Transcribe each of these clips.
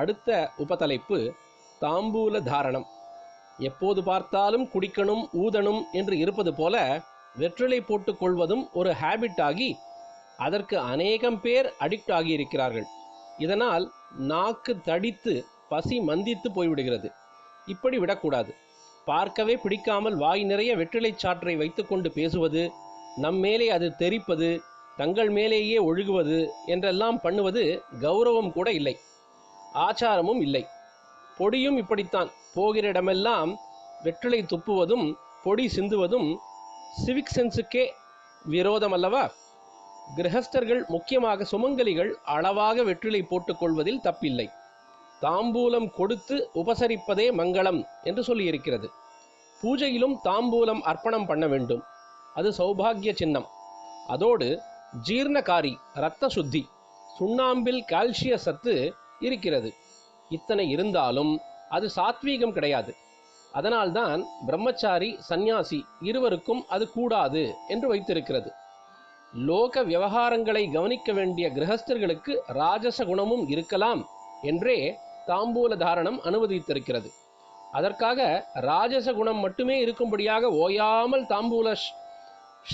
அடுத்த உபதலைப்பு தாம்பூல தாரணம். எப்போது பார்த்தாலும் குடிக்கணும் ஊதணும் என்று இருப்பது போல வெற்றிலை போட்டுக் கொள்வதும் ஒரு ஹேபிட் ஆகி அதற்கு அநேகம் பேர் அடிக்ட் ஆகியிருக்கிறார்கள். இதனால் நாக்கு தடித்து பசி மந்தித்து போய்விடுகிறது. இப்படி விடக்கூடாது. பார்க்கவே பிடிக்காமல் வாய் நிறைய வெற்றிலை சாற்றை வைத்துக்கொண்டு பேசுவது, நம்மேலே அது தெரிப்பது, தங்கள் மேலேயே ஒழுகுவது என்றெல்லாம் பண்ணுவது கௌரவம் கூட இல்லை, ஆச்சாரமும் இல்லை. பொடியும் இப்படித்தான். போகிற இடமெல்லாம் வெற்றிலை துப்புவதும் பொடி சிந்துவதும் சிவிக் சென்ஸுக்கே விரோதம் அல்லவா? கிரகஸ்தர்கள், முக்கியமாக சுமங்கலிகள் அளவாக வெற்றிலை போட்டுக்கொள்வதில் தப்பில்லை. தாம்பூலம் கொடுத்து உபசரிப்பதே மங்களம் என்று சொல்லியிருக்கிறது. பூஜையிலும் தாம்பூலம் அர்ப்பணம் பண்ண வேண்டும். அது சௌபாகிய சின்னம். அதோடு ஜீர்ணகாரி, இரத்த சுத்தி, சுண்ணாம்பில் கால்சிய சத்து இருக்கிறது. இத்தனை இருந்தாலும் அது சாத்வீகம் கிடையாது. அதனால்தான் பிரம்மச்சாரி சந்நியாசி இருவருக்கும் அது கூடாது என்று வைத்திருக்கிறது. லோக விவகாரங்களை கவனிக்க வேண்டிய கிரகஸ்தர்களுக்கு ராஜச குணமும் இருக்கலாம் என்றே தாம்பூல தாரணம் அனுமதித்திருக்கிறது. அதற்காக ராஜச குணம் மட்டுமே இருக்கும்படியாக ஓயாமல் தாம்பூல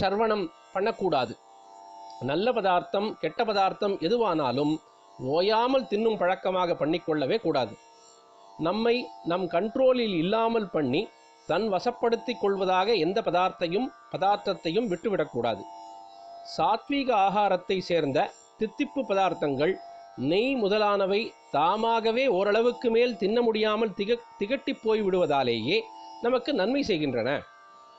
சர்வணம் பண்ணக்கூடாது. நல்ல பதார்த்தம் கெட்ட பதார்த்தம் எதுவானாலும் ஓயாமல் தின்னும் பழக்கமாக பண்ணிக்கொள்ளவே கூடாது. நம்மை நம் கண்ட்ரோலில் இல்லாமல் பண்ணி தன் வசப்படுத்தி கொள்வதாக எந்த பதார்த்தத்தையும் விட்டுவிடக்கூடாது. சாத்வீக ஆகாரத்தை சேர்ந்த தித்திப்பு பதார்த்தங்கள், நெய் முதலானவை தாமாகவே ஓரளவுக்கு மேல் தின்ன முடியாமல் திகட்டி போய் விடுவதாலேயே நமக்கு நன்மை செய்கின்றன.